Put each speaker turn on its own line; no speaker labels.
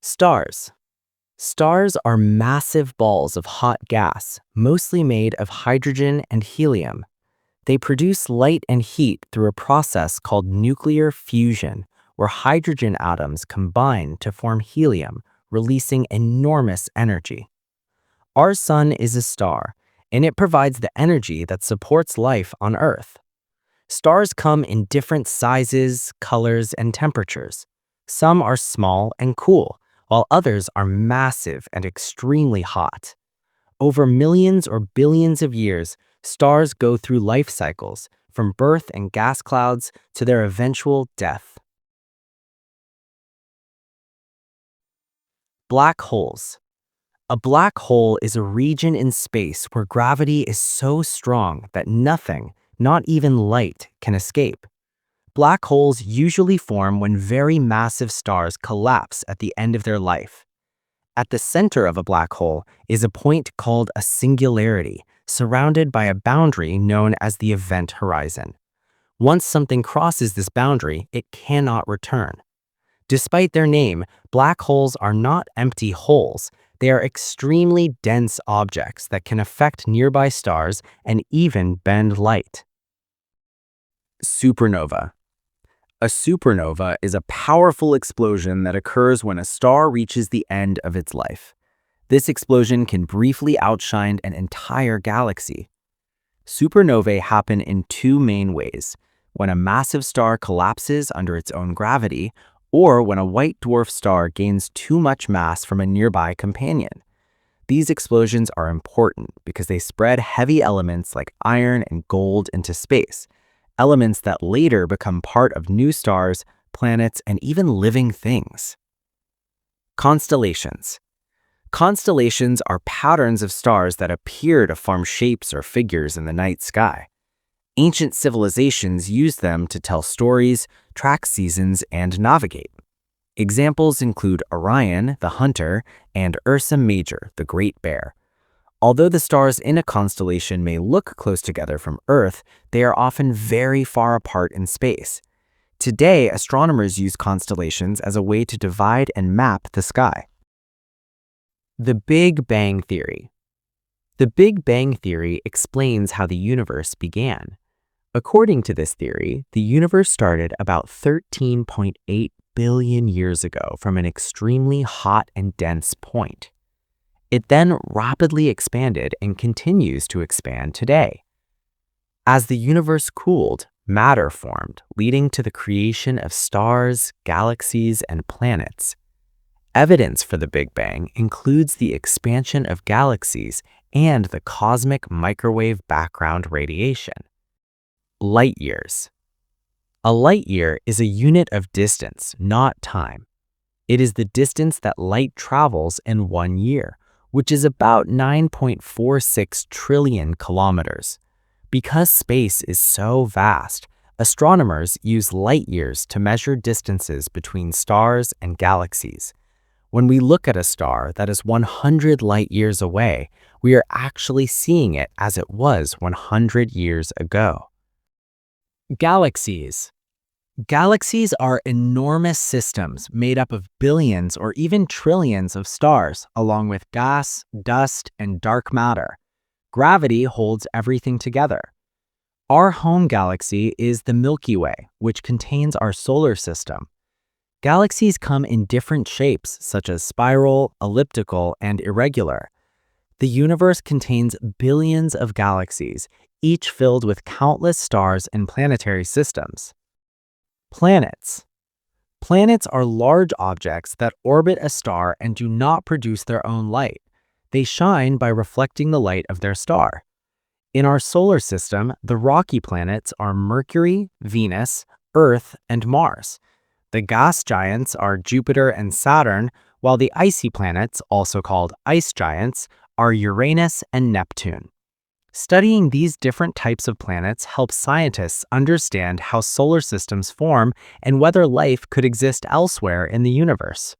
Stars. Stars are massive balls of hot gas, mostly made of hydrogen and helium. They produce light and heat through a process called nuclear fusion, where hydrogen atoms combine to form helium, releasing enormous energy. Our sun is a star, and it provides the energy that supports life on Earth. Stars come in different sizes, colors, and temperatures. Some are small and cool, while others are massive and extremely hot. Over millions or billions of years, stars go through life cycles, from birth and gas clouds to their eventual death. Black holes. A black hole is a region in space where gravity is so strong that nothing, not even light, can escape. Black holes usually form when very massive stars collapse at the end of their life. At the center of a black hole is a point called a singularity, surrounded by a boundary known as the event horizon. Once something crosses this boundary, it cannot return. Despite their name, black holes are not empty holes. They are extremely dense objects that can affect nearby stars and even bend light. Supernova. A supernova is a powerful explosion that occurs when a star reaches the end of its life. This explosion can briefly outshine an entire galaxy. Supernovae happen in two main ways: when a massive star collapses under its own gravity, or when a white dwarf star gains too much mass from a nearby companion. These explosions are important because they spread heavy elements like iron and gold into space, elements that later become part of new stars, planets, and even living things. Constellations. Constellations are patterns of stars that appear to form shapes or figures in the night sky. Ancient civilizations used them to tell stories, track seasons, and navigate. Examples include Orion, the Hunter, and Ursa Major, the Great Bear. Although the stars in a constellation may look close together from Earth, they are often very far apart in space. Today, astronomers use constellations as a way to divide and map the sky. The Big Bang Theory. The Big Bang Theory explains how the universe began. According to this theory, the universe started about 13.8 billion years ago from an extremely hot and dense point. It then rapidly expanded and continues to expand today. As the universe cooled, matter formed, leading to the creation of stars, galaxies, and planets. Evidence for the Big Bang includes the expansion of galaxies and the cosmic microwave background radiation. Light years. A light year is a unit of distance, not time. It is the distance that light travels in 1 year, which is about 9.46 trillion kilometers. Because space is so vast, astronomers use light years to measure distances between stars and galaxies. When we look at a star that is 100 light years away, we are actually seeing it as it was 100 years ago. Galaxies. Galaxies are enormous systems made up of billions or even trillions of stars, along with gas, dust, and dark matter. Gravity holds everything together. Our home galaxy is the Milky Way, which contains our solar system. Galaxies come in different shapes, such as spiral, elliptical, and irregular. The universe contains billions of galaxies, each filled with countless stars and planetary systems. Planets. Planets are large objects that orbit a star and do not produce their own light. They shine by reflecting the light of their star. In our solar system, the rocky planets are Mercury, Venus, Earth, and Mars. The gas giants are Jupiter and Saturn, while the icy planets, also called ice giants, are Uranus and Neptune. Studying these different types of planets helps scientists understand how solar systems form and whether life could exist elsewhere in the universe.